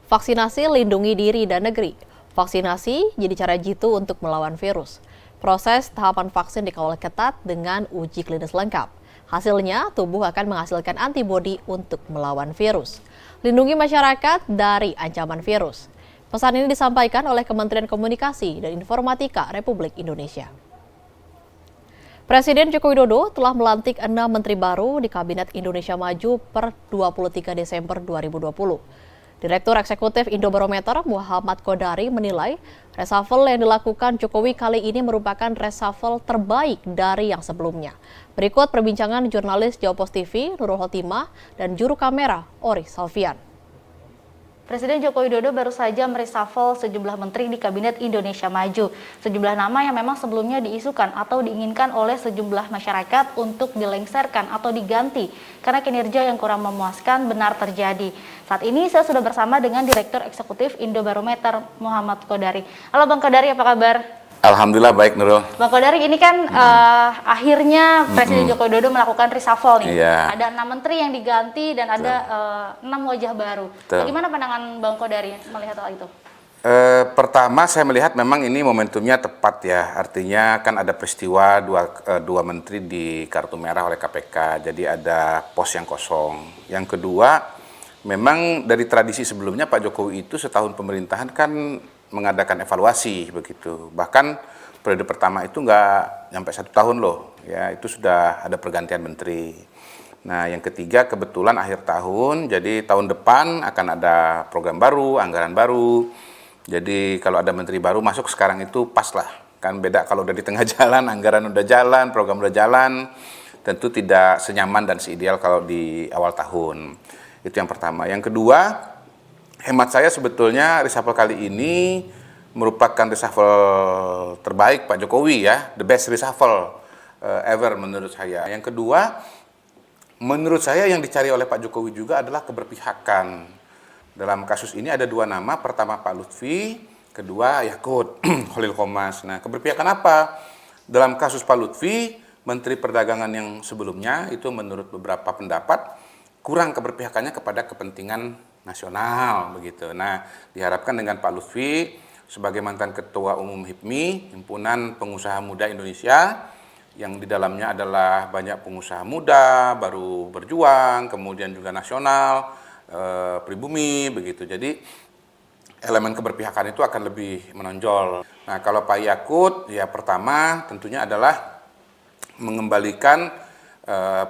Vaksinasi lindungi diri dan negeri. Vaksinasi jadi cara jitu untuk melawan virus. Proses tahapan vaksin dikawal ketat dengan uji klinis lengkap. Hasilnya, tubuh akan menghasilkan antibodi untuk melawan virus. Lindungi masyarakat dari ancaman virus. Pesan ini disampaikan oleh Kementerian Komunikasi dan Informatika Republik Indonesia. Presiden Joko Widodo telah melantik 6 menteri baru di Kabinet Indonesia Maju per 23 Desember 2020. Direktur Eksekutif Indobarometer Muhammad Kodari menilai reshuffle yang dilakukan Jokowi kali ini merupakan reshuffle terbaik dari yang sebelumnya. Berikut perbincangan jurnalis Jawa Post TV Nurul Hotimah dan juru kamera Ori Salvian. Presiden Joko Widodo baru saja mereshuffle sejumlah menteri di Kabinet Indonesia Maju. Sejumlah nama yang memang sebelumnya diisukan atau diinginkan oleh sejumlah masyarakat untuk dilengserkan atau diganti karena kinerja yang kurang memuaskan benar terjadi. Saat ini saya sudah bersama dengan Direktur Eksekutif Indobarometer Muhammad Kodari. Halo Bang Kodari, apa kabar? Alhamdulillah baik Nurul. Bang Kodari, ini kan akhirnya Presiden Joko Widodo melakukan reshuffle nih. Iya. Ada 6 menteri yang diganti dan ada 6 wajah baru. Betul. Bagaimana pandangan Bang Kodari melihat hal itu? Pertama saya melihat memang ini momentumnya tepat ya. Artinya kan ada peristiwa dua menteri di kartu merah oleh KPK. Jadi ada pos yang kosong. Yang kedua, memang dari tradisi sebelumnya Pak Jokowi itu setahun pemerintahan kan mengadakan evaluasi begitu. Bahkan periode pertama itu nggak sampai 1 tahun loh, ya itu sudah ada pergantian menteri. Nah yang ketiga kebetulan akhir tahun, jadi tahun depan akan ada program baru, anggaran baru. Jadi kalau ada menteri baru masuk sekarang itu pas lah. Kan beda kalau udah di tengah jalan, anggaran udah jalan, program udah jalan, tentu tidak senyaman dan seideal kalau di awal tahun. Itu yang pertama. Yang kedua, hemat saya sebetulnya reshuffle kali ini merupakan reshuffle terbaik Pak Jokowi ya, the best reshuffle ever menurut saya. Yang kedua, menurut saya yang dicari oleh Pak Jokowi juga adalah keberpihakan. Dalam kasus ini ada 2 nama, pertama Pak Lutfi, kedua Yakut Khalil Qomas. Nah, keberpihakan apa? Dalam kasus Pak Lutfi, Menteri Perdagangan yang sebelumnya itu menurut beberapa pendapat kurang keberpihakannya kepada kepentingan nasional begitu. Nah, diharapkan dengan Pak Lutfi sebagai mantan Ketua Umum HIPMI, Himpunan Pengusaha Muda Indonesia, yang di dalamnya adalah banyak pengusaha muda, baru berjuang, kemudian juga nasional, pribumi begitu. Jadi elemen keberpihakan itu akan lebih menonjol. Nah, kalau Pak Yakut, ya pertama tentunya adalah mengembalikan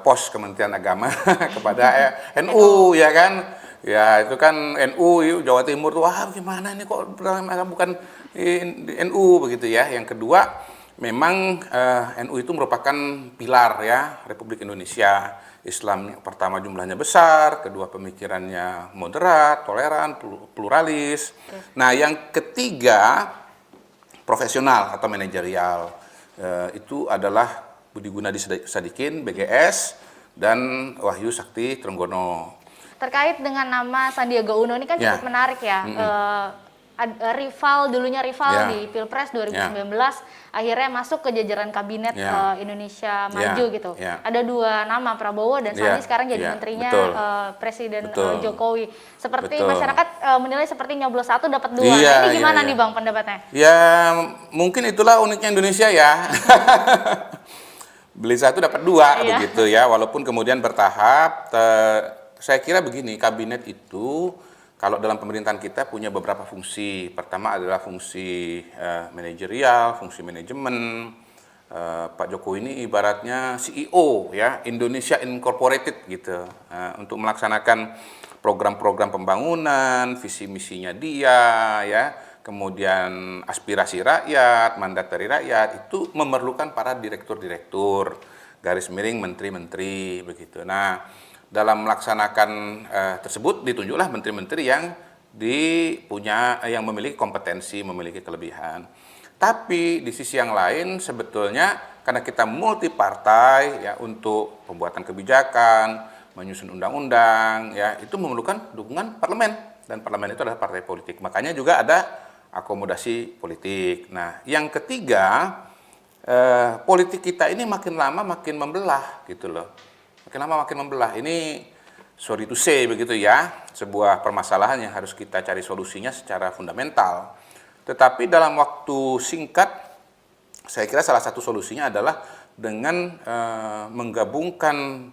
pos Kementerian Agama kepada NU, ya kan? Ya itu kan NU Jawa Timur tuh, wah gimana ini kok bukan NU begitu ya. Yang kedua, memang NU itu merupakan pilar ya Republik Indonesia. Islam pertama jumlahnya besar, kedua pemikirannya moderat, toleran, pluralis. Nah yang ketiga, profesional atau manajerial. Itu adalah Budi Gunadi Sadikin, BGS, dan Wahyu Sakti Trenggono. Terkait dengan nama Sandiaga Uno ini kan cukup menarik ya. Dulunya rival di Pilpres 2019, akhirnya masuk ke jajaran Kabinet Indonesia Maju gitu. Ada 2 nama, Prabowo dan Sandi sekarang jadi menterinya Presiden Jokowi. Seperti masyarakat menilai seperti nyoblos 1 dapat 2. Ini gimana nih Bang pendapatnya? Ya mungkin itulah uniknya Indonesia ya. Beli 1 dapat 2 begitu ya. Walaupun kemudian bertahap. Saya kira begini, kabinet itu kalau dalam pemerintahan kita punya beberapa fungsi. Pertama adalah fungsi manajerial, fungsi manajemen. Pak Jokowi ini ibaratnya CEO ya, Indonesia Incorporated gitu. Untuk melaksanakan program-program pembangunan, visi misinya dia ya, kemudian aspirasi rakyat, mandat dari rakyat itu memerlukan para direktur-direktur, garis miring menteri-menteri begitu. Nah, dalam melaksanakan tersebut ditunjuklah menteri-menteri yang yang memiliki kompetensi, memiliki kelebihan. Tapi di sisi yang lain sebetulnya karena kita multi partai ya untuk pembuatan kebijakan, menyusun undang-undang ya itu memerlukan dukungan parlemen dan parlemen itu adalah partai politik. Makanya juga ada akomodasi politik. Nah, yang ketiga politik kita ini makin lama makin membelah gitu loh. Makin lama makin membelah. Ini sorry to say begitu ya, sebuah permasalahan yang harus kita cari solusinya secara fundamental. Tetapi dalam waktu singkat, saya kira salah satu solusinya adalah dengan menggabungkan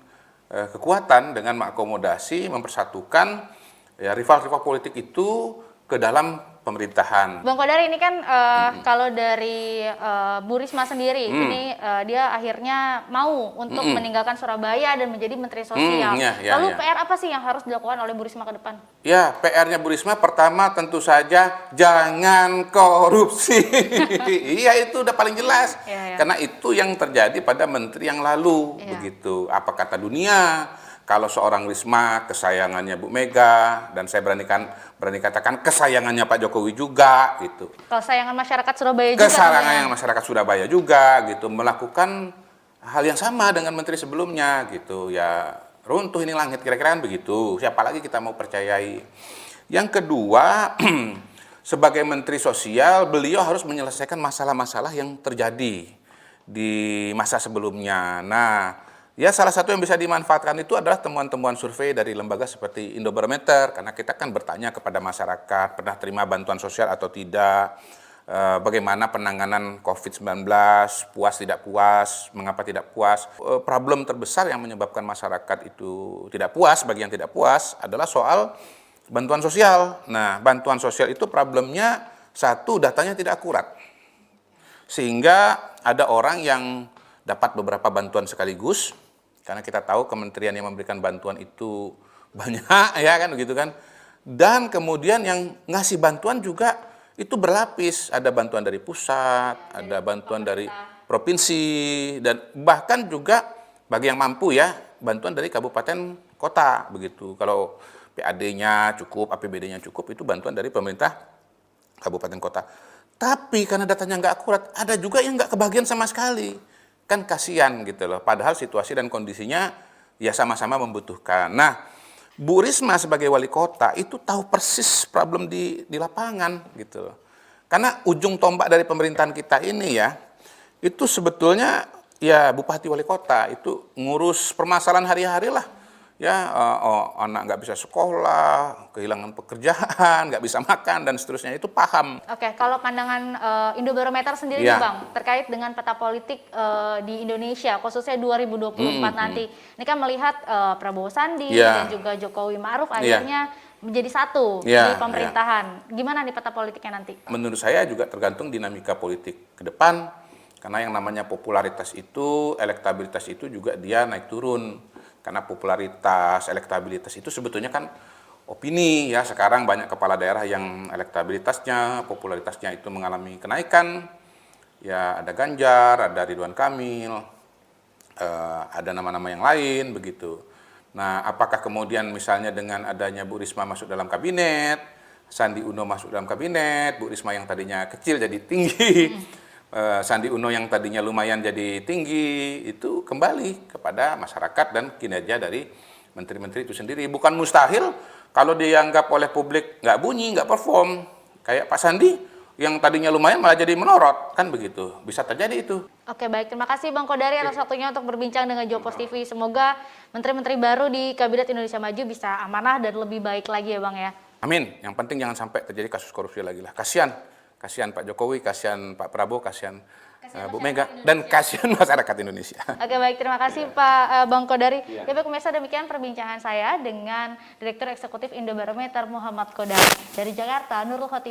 kekuatan dengan mengakomodasi, mempersatukan ya rival-rival politik itu ke dalam pemerintahan. Bang Kodari, ini kan kalau dari Bu Risma sendiri, ini dia akhirnya mau untuk meninggalkan Surabaya dan menjadi Menteri Sosial. Lalu PR apa sih yang harus dilakukan oleh Bu Risma ke depan? Ya, PR-nya Bu Risma pertama tentu saja jangan korupsi. Iya, itu udah paling jelas. Karena itu yang terjadi pada menteri yang lalu, begitu. Apa kata dunia? Kalau seorang Risma kesayangannya Bu Mega, dan saya berani katakan kesayangannya Pak Jokowi juga gitu. Kesayangan masyarakat Surabaya juga. Kesayangan masyarakat Surabaya juga gitu, melakukan hal yang sama dengan menteri sebelumnya gitu. Ya runtuh ini langit, kira-kira kan begitu. Siapa lagi kita mau percayai? Yang kedua, sebagai Menteri Sosial, beliau harus menyelesaikan masalah-masalah yang terjadi di masa sebelumnya. Nah, ya salah satu yang bisa dimanfaatkan itu adalah temuan-temuan survei dari lembaga seperti Indobarometer, karena kita kan bertanya kepada masyarakat, pernah terima bantuan sosial atau tidak, bagaimana penanganan COVID-19, puas tidak puas, mengapa tidak puas. Problem terbesar yang menyebabkan masyarakat itu tidak puas, bagi yang tidak puas, adalah soal bantuan sosial. Nah, bantuan sosial itu problemnya, satu, datanya tidak akurat. Sehingga ada orang yang dapat beberapa bantuan sekaligus, karena kita tahu kementerian yang memberikan bantuan itu banyak, ya kan begitu kan. Dan kemudian yang ngasih bantuan juga itu berlapis, ada bantuan dari pusat, ada bantuan dari provinsi, dan bahkan juga bagi yang mampu ya, bantuan dari kabupaten kota begitu. Kalau PAD-nya cukup, APBD-nya cukup, itu bantuan dari pemerintah kabupaten kota. Tapi karena datanya nggak akurat, ada juga yang nggak kebagian sama sekali. Kan kasihan gitu loh, padahal situasi dan kondisinya ya sama-sama membutuhkan. Nah, Bu Risma sebagai wali kota itu tahu persis problem di lapangan gitu loh. Karena ujung tombak dari pemerintahan kita ini ya, itu sebetulnya ya bupati wali kota itu ngurus permasalahan hari-hari lah. Ya, anak nggak bisa sekolah, kehilangan pekerjaan, nggak bisa makan, dan seterusnya, itu paham. Oke, kalau pandangan Indobarometer sendiri nih Bang, terkait dengan peta politik di Indonesia, khususnya 2024 nanti. Ini kan melihat Prabowo Sandi dan juga Jokowi Ma'ruf akhirnya menjadi satu di pemerintahan. Gimana nih peta politiknya nanti? Menurut saya juga tergantung dinamika politik ke depan, karena yang namanya popularitas itu, elektabilitas itu juga dia naik turun. Karena popularitas, elektabilitas itu sebetulnya kan opini ya. Sekarang banyak kepala daerah yang elektabilitasnya, popularitasnya itu mengalami kenaikan. Ya ada Ganjar, ada Ridwan Kamil, ada nama-nama yang lain begitu. Nah, apakah kemudian misalnya dengan adanya Bu Risma masuk dalam kabinet, Sandi Uno masuk dalam kabinet, Bu Risma yang tadinya kecil jadi tinggi, Sandi Uno yang tadinya lumayan jadi tinggi, itu kembali kepada masyarakat dan kinerja dari menteri-menteri itu sendiri. Bukan mustahil kalau dianggap oleh publik nggak bunyi, nggak perform, kayak Pak Sandi yang tadinya lumayan malah jadi melorot, kan begitu. Bisa terjadi itu. Oke, baik. Terima kasih Bang Kodari atas waktunya untuk berbincang dengan Jopos TV. Semoga menteri-menteri baru di Kabinet Indonesia Maju bisa amanah dan lebih baik lagi ya Bang ya. Amin. Yang penting jangan sampai terjadi kasus korupsi lagi lah. Kasihan Pak Jokowi, kasihan Pak Prabowo, kasihan Bu Mega, dan kasihan masyarakat Indonesia. Oke, baik. Terima kasih Pak Bang Kodari. Ya, baik pemirsa, demikian perbincangan saya dengan Direktur Eksekutif Indobarometer Muhammad Kodari. Dari Jakarta, Nurul Khotimah.